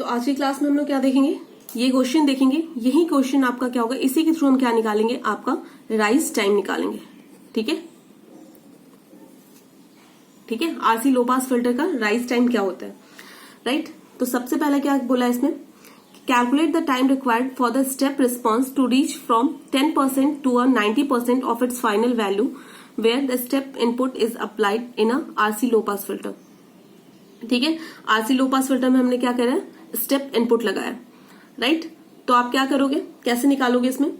तो आज की क्लास में हम लोग क्या देखेंगे, ये क्वेश्चन देखेंगे। यही क्वेश्चन आपका क्या होगा, इसी के थ्रू हम क्या निकालेंगे, आपका राइज टाइम निकालेंगे। ठीक है, ठीक है। आरसी लो पास फिल्टर का राइज टाइम क्या होता है, राइट। तो सबसे पहले क्या बोला है इसमें, calculate the time required for the step response to reach from 10% to 90% of its final value where the step input is applied in a RC low pass filter. ठीक है, आरसी लो पास फिल्टर में हमने क्या करा है, step input लगाया, right. तो आप क्या करोगे, कैसे निकालोगे इसमें,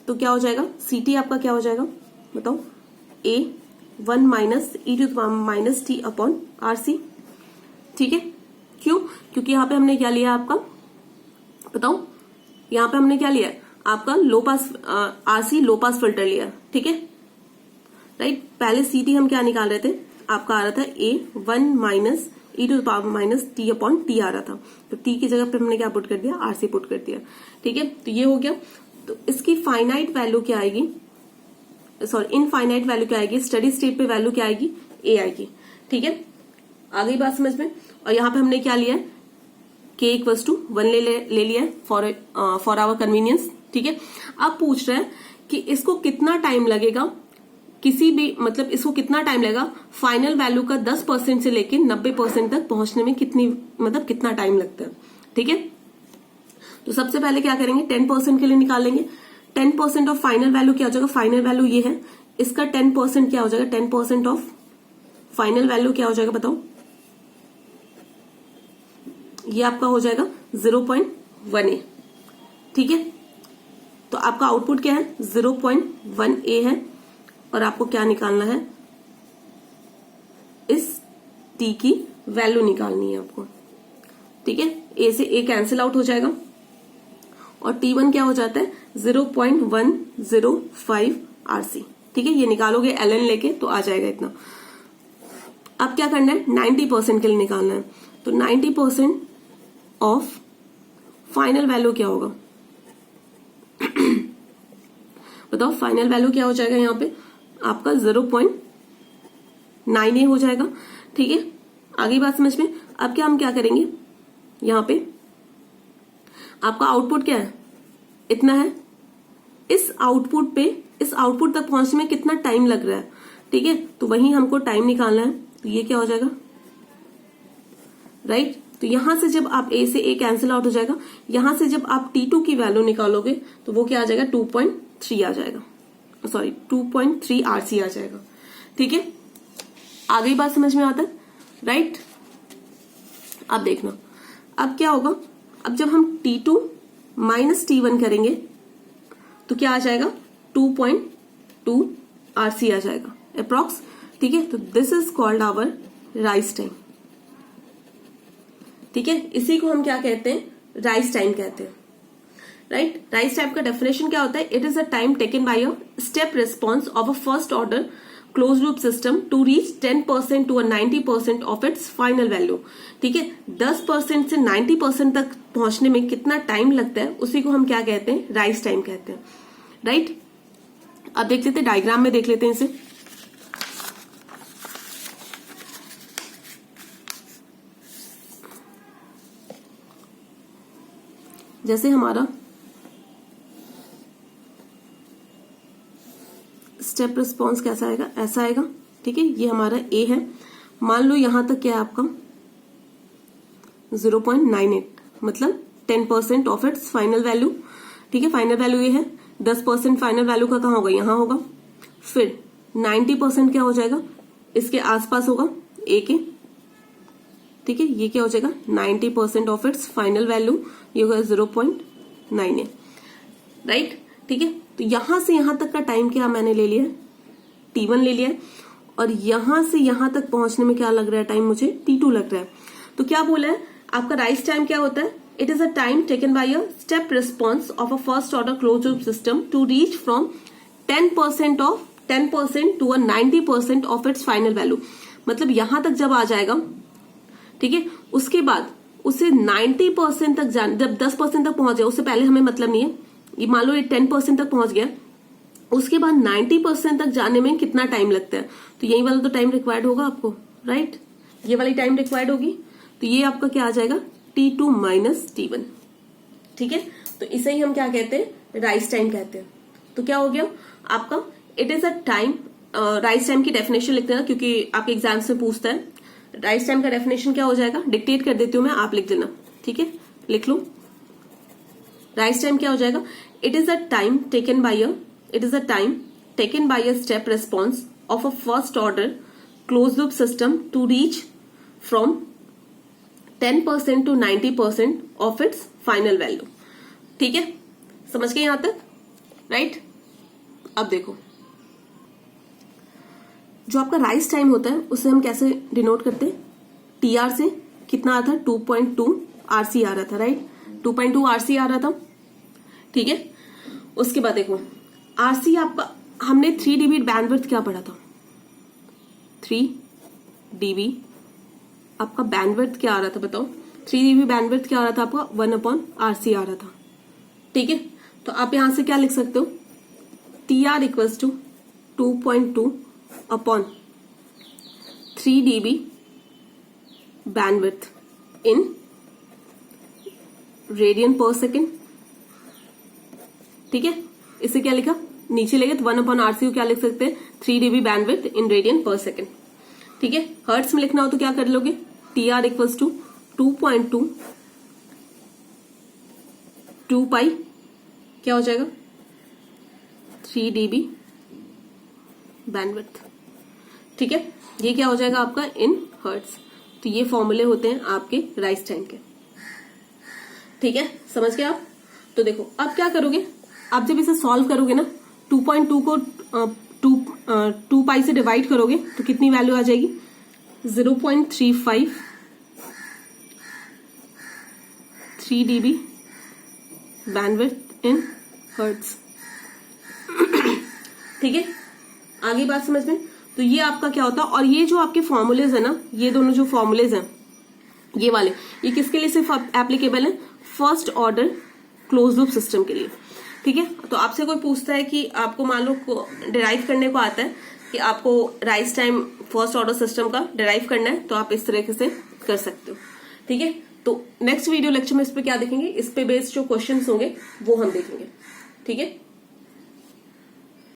तो क्या हो जाएगा, सीटी आपका क्या हो जाएगा बताओ, A1 minus e⁻t upon RC. ठीक है, क्यों, क्योंकि यहां पे हमने क्या लिया आपका, बताओ, यहां पे हमने क्या लिया, आपका लो पास आरसी लो पास फिल्टर लिया। ठीक है, राइट। पहले सीटी हम क्या निकाल रहे थे, आपका आ रहा था A1 minus e⁻t upon T आ रहा था, तो टी की जगह पे हमने क्या पुट कर दिया, आरसी पुट कर दिया। ठीक है, तो ये हो गया। तो इसकी फाइनाइट वैल्यू क्या आएगी, सॉरी इनफाइनाइट वैल्यू क्या आएगी, स्टडी स्टेट पे वैल्यू क्या आएगी, ए आएगी। ठीक है, आ गई बात समझ में। और यहां पे हमने क्या लिया है, k इक्वल्स टू 1 ले लिया है फॉर आवर कन्वीनियंस। ठीक है, अब पूछ रहे हैं कि इसको कितना टाइम लगेगा, किसी भी मतलब इसको कितना टाइम लगेगा फाइनल वैल्यू का 10% से लेकर 90% तक पहुंचने में, कितनी मतलब कितना टाइम लगता है। ठीक है, तो सबसे पहले क्या करेंगे, 10% के लिए निकालेंगे। 10% ऑफ फाइनल वैल्यू क्या हो जाएगा, फाइनल वैल्यू ये है, इसका 10% क्या हो जाएगा, 10% ऑफ फाइनल वैल्यू क्या हो जाएगा बताओ, ये आपका हो जाएगा 0.1A। ठीक है, तो आपका आउटपुट क्या है, 0.1A है, और आपको क्या निकालना है, इस t की वैल्यू निकालनी है आपको। ठीक है, a से a कैंसिल आउट हो जाएगा, और t1 क्या हो जाता है 0.105 RC। ठीक है, ये निकालोगे ln लेके तो आ जाएगा इतना। अब क्या करना है, 90% के लिए निकालना है, तो 90% ऑफ फाइनल वैल्यू क्या होगा बताओ, फाइनल वैल्यू क्या हो जाएगा यहाँ पे आपका 0.9A हो जाएगा। ठीक है, आगे बात समझ में। अब क्या हम क्या करेंगे, यहाँ पे आपका आउटपुट क्या है, इतना है, इस आउटपुट तक पहुंचने में कितना टाइम लग रहा है। ठीक है, तो वही हमको टाइम निकालना है, तो ये क्या हो जाएगा, राइट। तो यहां से जब आप a से a कैंसिल आउट हो जाएगा, यहां से जब आप t2 की वैल्यू निकालोगे तो वो क्या आ जाएगा, 2.3 आ जाएगा, सॉरी 2.3 RC आ जाएगा। ठीक है, आ गई बात समझ में आता है, राइट। अब देखना, अब क्या होगा, अब जब हम t2 माइनस t1 करेंगे तो क्या आ जाएगा, 2.2 RC आ जाएगा अप्रॉक्स। ठीक है, तो this is called our rise time. ठीक है, इसी को हम क्या कहते हैं, राइज टाइम कहते हैं, राइट। राइज टाइम का डेफिनेशन क्या होता है, it is a time taken by a step response of a first order close loop system to reach 10% to 90% of its final value. ठीक है, 10% से 90% तक पहुंचने में कितना टाइम लगता है, उसी को हम क्या कहते हैं, राइज टाइम कहते हैं, राइट। अब देख लेते हैं, डायग्राम में देख लेते हैं इसे। जैसे हमारा स्टेप रिस्पॉन्स कैसा आएगा, ऐसा आएगा। ठीक है, ये हमारा A है, मान लो यहां तक क्या है आपका 0.98, मतलब 10% ऑफ इट्स फाइनल वैल्यू। ठीक है, फाइनल वैल्यू ये है, 10% फाइनल वैल्यू का कहां होगा, यहां होगा। फिर 90% क्या हो जाएगा, इसके आसपास होगा A के। ठीक है, ये क्या हो जाएगा, 90% ऑफ इट्स फाइनल वैल्यू, ये होगा 0.9A, राइट। ठीक है, तो यहां से यहां तक का टाइम क्या मैंने ले लिया, t1 ले लिया, और यहां से यहां तक पहुंचने में क्या लग रहा है टाइम, मुझे t2 लग रहा है। तो क्या बोला है, आपका राइज टाइम क्या होता है, it is a time taken by a step response of a first order close loop system to reach from 10% to 90% of its final value. मतलब यहां तक जब आ जाएगा, ठीक है, उसके बाद उसे 90% तक जब 10% तक पहुंच जाए, उससे पहले हमें मतलब नहीं है, ये मान लो ये 10% तक पहुंच गया, उसके बाद 90% तक जाने में कितना टाइम लगता है, तो यही वाला तो टाइम रिक्वायर्ड होगा आपको, राइट। ये वाली टाइम रिक्वायर्ड होगी, तो ये आपका क्या आ जाएगा, T2 माइनस T1। ठीक है, तो इसे ही हम क्या कहते हैं, राइज टाइम कहते हैं। तो क्या हो गया आपका, it is a time, rise time की डेफिनेशन लिखते हैं क्योंकि आपके एग्जाम से पूछता है। राइज टाइम का डेफिनेशन क्या हो जाएगा, डिक्टेट कर देती हूं मैं, आप लिख देना। ठीक है, लिख लो। राइज टाइम क्या हो जाएगा, it is a time taken by a step response of a first order close loop system to reach from 10% to 90% of its final value. ठीक है, समझ गए यहां तक, राइट। अब देखो, जो आपका राइज टाइम होता है उसे हम कैसे डिनोट करते हैं, टीआर से। कितना आ रहा था, 2.2 आरसी आ रहा था, राइट, 2.2 आरसी आ रहा था। ठीक है, उसके बाद देखो आरसी आपका, हमने 3 dB बैंडविड्थ क्या पढ़ा था, 3 dB आपका बैंडविड्थ क्या आ रहा था बताओ, 3 dB बैंडविड्थ क्या आ रहा था आपका, 1/RC आ रहा था। ठीक है, तो आप यहां से क्या लिख सकते हो, TR equals to 2.2 upon 3 dB bandwidth in radian per second. ठीक है, इसे क्या लिखा, नीचे लेंगे तो 1/RC को क्या लिख सकते हैं, 3 dB bandwidth in radian per second. ठीक है, हर्ट्स में लिखना हो तो क्या कर लोगे, TR इक्वल्स टू 2.2 2 पाई क्या हो जाएगा, 3 dB बैंडविड्थ। ठीक है, ये क्या हो जाएगा आपका इन हर्ट्स। तो ये फॉर्मूले होते हैं आपके राइज टाइम के। ठीक है, समझ गए आप। तो देखो अब क्या करोगे, आप जब इसे सॉल्व करोगे ना, 2.2 को 2 पाई से डिवाइड करोगे तो कितनी वैल्यू आ जाएगी, 0.35 3 dB बैंडविड्थ इन हर्ट्स। ठीक है, आगे बात समझ में। तो ये आपका क्या होता है, और ये जो आपके फॉर्मूलेज है ना, ये दोनों जो फॉर्मूलेज हैं ये वाले, ये किसके लिए सिर्फ एप्लीकेबल है, first order close loop system के लिए। ठीक है, तो आपसे कोई पूछता है कि आपको मान लो डिराइव करने को आता है कि आपको rise time first order system का डिराइव करना है, तो आप इस तरीके से कर सकते हो। ठीक है, तो नेक्स्ट वीडियो लेक्चर में इस पे क्या देखेंगे, इस पे बेस्ड जो क्वेश्चंस होंगे वो हम देखेंगे। ठीक है।